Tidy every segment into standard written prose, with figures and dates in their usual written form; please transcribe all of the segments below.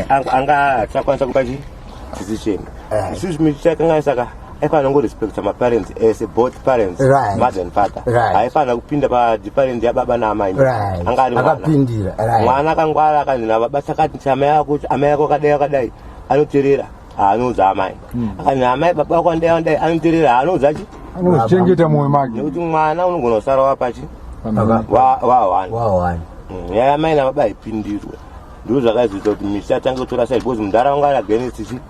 anga chakwanisa kupachi decision isusu michakanga saka aifana ngo respect my parents as both parents mother and father aifana kupinda pa different ya baba na amai anga ali akapindira mwana kangwara akandina baba sakati chama yako kadai anoterera anoza amai akandina amai baba wako ndai anoterera anozachi anochengeta moyo make nekuti mwana unogona kusara wapachi wa ya amai na baba ipindirwe ndo zvakazoita kuti misha tange kutora side because munharaunda against zvese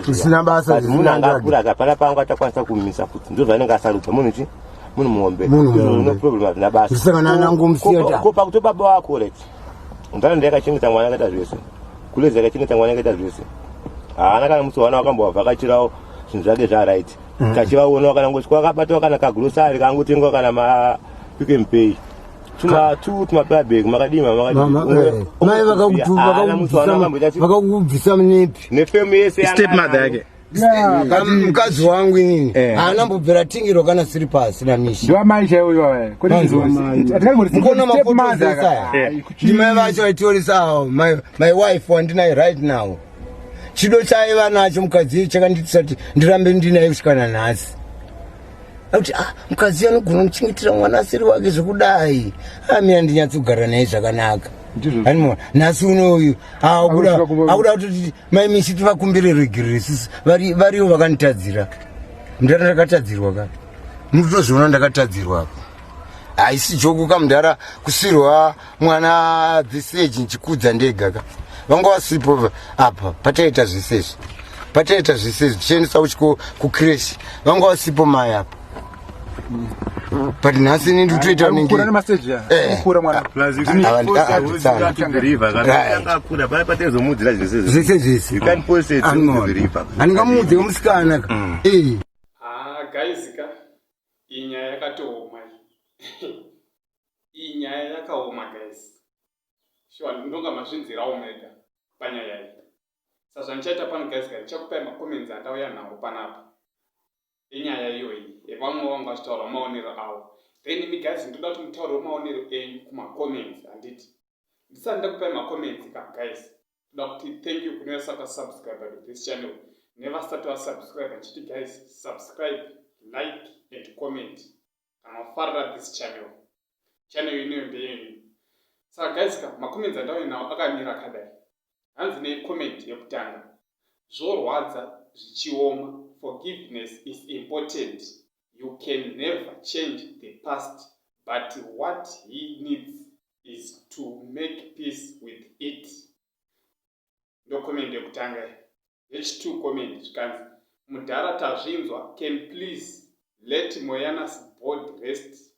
zvisina basa munhu angakura akapana pangu atakwanisa kumisa futi ndo zvainenge asarudza munhu muombe no problem hazvina basa zvisangana nangu musiyata kopa kuti baba wako reti ndani yakachengeta mwana akaita zvese kulezi yakachengeta mwana akaita zvese haana kana musi wana wakambovhakachirawo zvinhu zvake zvaright kachivaonawo kana ngoti kwakabatawo kana kagurosari kangotengwa kana mapick and pay tuma bag makadima mai vakakubvisa munepi nefemu yese step mother yake mukadzi wangu inini haana mbobvera tingiro kana siri pasi na mishi ndiwa mai chaiyo mukona mafotozesa ndimai vacho vaitiorisa my wife wandinaye right now chido chaiva nacho mukadzi chakanditisa kuti ndirambe ndinaye kusvikana nhasi akuti mukadzi anogona kuchengetera mwana asiri wake zvekudai mina ndinyatsogara naye zvakanaka animo nhasi unoyu akuda kuti maimishi tivakumbire regiresi variwo vakanditadzira mundara ndakatadzirwa ka mutotozviona ndakatadzirwa haisi joku kamundara kusirwa mwana this age nchikudza ndega ka vanga wasipo apa pataita zvisezvi tichiendesa uchiko kucreshi vanga wasipo mai apa but nhasi nini nditoita ningi kura nemasteji kura mwana akakura paya patezomudzira zvese you can post it to the river andingamudze musikana ka guys ka inyaya yakatooma inyaya yakaoma guys sure ndinonga mazvinzirawo mega panyaya iyi saka ndichaita pano guys ka ndichakupai macomments andauya nawo panapa inyaya iyoyi vamwe vanga vachitaura maonero avo then imi guys ndoda kuti mutaure maonero enyu kumacomments handiti ndisati ndakupai macomments ka guys ndoda kuti thank you kune vasaka subscribe to this channel nevasati vasubscribe nchiti guys subscribe like and comment kana wafarira this channel ineyo ndeyenyu saka guys ka macomments andauya nawo akamira kadai hanzi necomment yekutanga zvorwadza zvichioma. Forgiveness is important. You can never change the past, but what he needs is to make peace with it. No comment yekutanga. H2 comment zvikanzi mudhara tazvinzwa, can please let Moyana's board rest.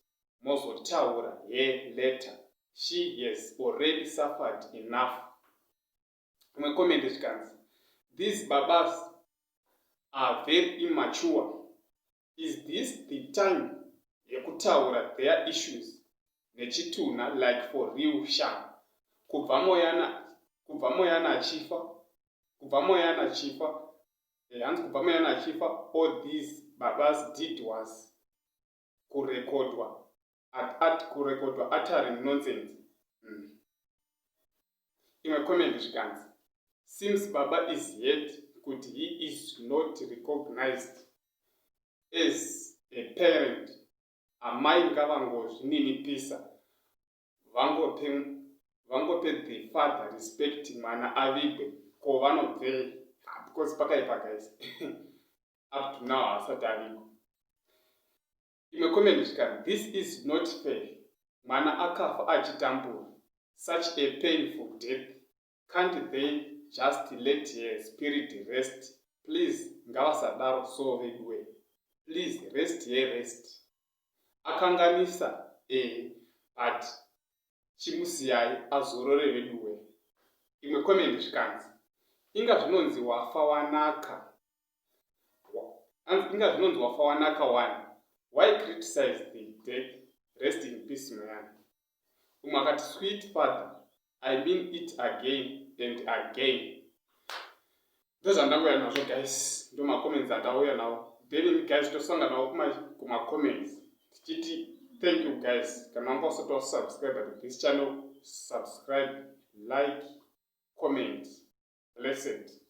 Mozotaura here later. She has already suffered enough. Umwe comment zvikanzi these babas are very immature. Is this the time yekutaura their issues nechituna like for real sharp? Kubva Moyana achifa, all these babas did was kurekodwa uttering nonsense. Imwe comment zvikanzi since Baba is yet could he is not recognized as a parent, amai ngavangozvininipisa vangope the father respect mwana avigwe ko vanobvei because pakaipa guys up to now asati avigwa. Imwe comment zvikani this is not fair, mwana akafa achitambura such a painful death, can't they just let her spirit rest? Please, ngavasadaro so vigwe. Please rest here rest. Akanganisa but chimusiyai azorore veduwe. Imwe comment zvikanzi inga zvinonzi wafa wanaka one. Why criticize the death? Rest in peace Moyana. Umwe akati sweet father, I mean it again and again. Those are ndauya nazvo guys, ndo comments andauya nawo. Then guys tosanga nawo kuma comments tichiti Thank you guys. Can also to subscribe to this channel. Subscribe, like, comment. Blessed.